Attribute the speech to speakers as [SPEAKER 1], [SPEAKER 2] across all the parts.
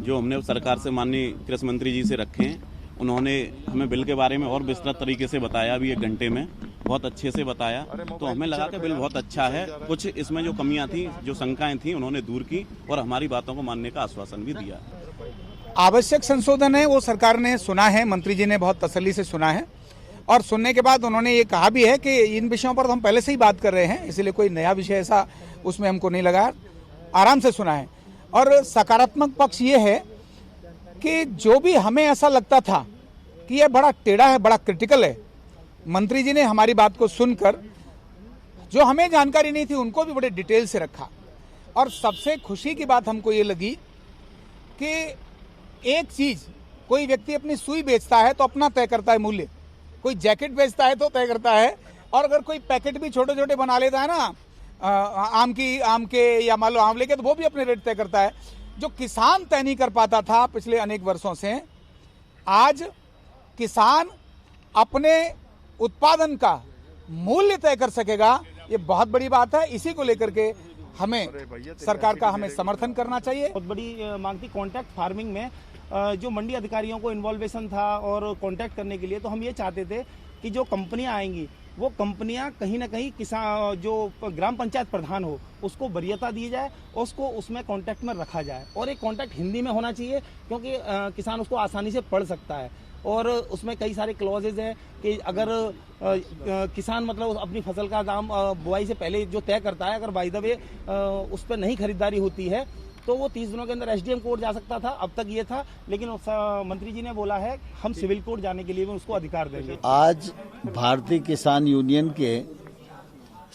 [SPEAKER 1] जो हमने सरकार से माननीय कृषि मंत्री जी से रखे हैं, उन्होंने हमें बिल के बारे में और विस्तृत तरीके से बताया भी 1 घंटे में, बहुत अच्छे से बताया। तो हमें लगा कि बिल बहुत अच्छा है। कुछ इसमें जो कमियां थी, जो शंकाएं थी, उन्होंने दूर की और हमारी बातों को मानने का आश्वासन भी दिया।
[SPEAKER 2] आवश्यक संशोधन है वो सरकार ने सुना है, मंत्री जी ने बहुत तसल्ली से सुना है और सुनने के बाद उन्होंने ये कहा भी है कि इन विषयों पर हम पहले से ही बात कर रहे हैं, इसलिए कोई नया विषय ऐसा उसमें हमको नहीं लगा, आराम से सुना है। और सकारात्मक पक्ष ये है कि जो भी हमें ऐसा लगता था कि यह बड़ा टेढ़ा है, बड़ा क्रिटिकल है, मंत्री जी ने हमारी बात को सुनकर जो हमें जानकारी नहीं थी उनको भी बड़े डिटेल से रखा। और सबसे खुशी की बात हमको ये लगी कि एक चीज, कोई व्यक्ति अपनी सुई बेचता है तो अपना तय करता है मूल्य, कोई जैकेट बेचता है तो तय करता है, और अगर कोई पैकेट भी छोटे छोटे बना लेता है ना आम के या मान लो आंवले के, तो वो भी अपने रेट तय करता है। जो किसान तय नहीं कर पाता था पिछले अनेक वर्षों से, आज किसान अपने उत्पादन का मूल्य तय कर सकेगा, ये बहुत बड़ी बात है। इसी को लेकर के हमें सरकार का हमें समर्थन करना चाहिए।
[SPEAKER 3] बहुत बड़ी मांग थी कॉन्ट्रैक्ट फार्मिंग में, जो मंडी अधिकारियों को इन्वॉल्वेशन था और कॉन्टैक्ट करने के लिए। तो हम ये चाहते थे कि जो कंपनियां आएंगी वो कंपनियां कहीं ना कहीं किसान, जो ग्राम पंचायत प्रधान हो, उसको वरीयता दी जाए और उसको उसमें कॉन्टैक्ट में रखा जाए। और एक कॉन्टैक्ट हिंदी में होना चाहिए क्योंकि किसान उसको आसानी से पढ़ सकता है। और उसमें कई सारे क्लॉजेज हैं कि अगर किसान मतलब अपनी फसल का दाम बुआई से पहले जो तय करता है, अगर बाय द वे उस पर नहीं खरीदारी होती है तो वो 30 दिनों के अंदर एसडीएम कोर्ट जा सकता था। अब तक ये था, लेकिन मंत्री जी ने बोला है हम सिविल कोर्ट जाने के लिए भी उसको अधिकार देंगे।
[SPEAKER 4] आज भारतीय किसान यूनियन के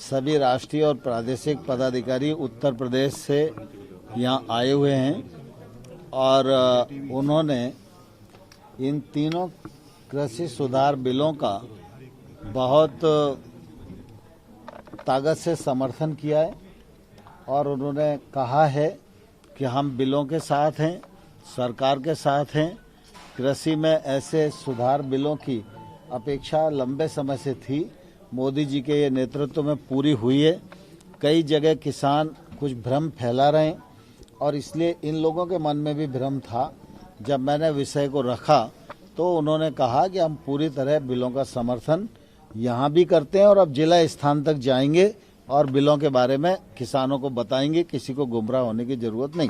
[SPEAKER 4] सभी राष्ट्रीय और प्रादेशिक पदाधिकारी उत्तर प्रदेश से यहाँ आए हुए हैं और उन्होंने इन तीनों कृषि सुधार बिलों का बहुत ताकत से समर्थन किया है और उन्होंने कहा है कि हम बिलों के साथ हैं, सरकार के साथ हैं। कृषि में ऐसे सुधार बिलों की अपेक्षा लंबे समय से थी, मोदी जी के ये नेतृत्व में पूरी हुई है। कई जगह किसान कुछ भ्रम फैला रहे हैं और इसलिए इन लोगों के मन में भी भ्रम था। जब मैंने विषय को रखा तो उन्होंने कहा कि हम पूरी तरह बिलों का समर्थन यहाँ भी करते हैं और अब जिला स्थान तक जाएंगे और बिलों के बारे में किसानों को बताएंगे, किसी को गुमराह होने की जरूरत नहीं।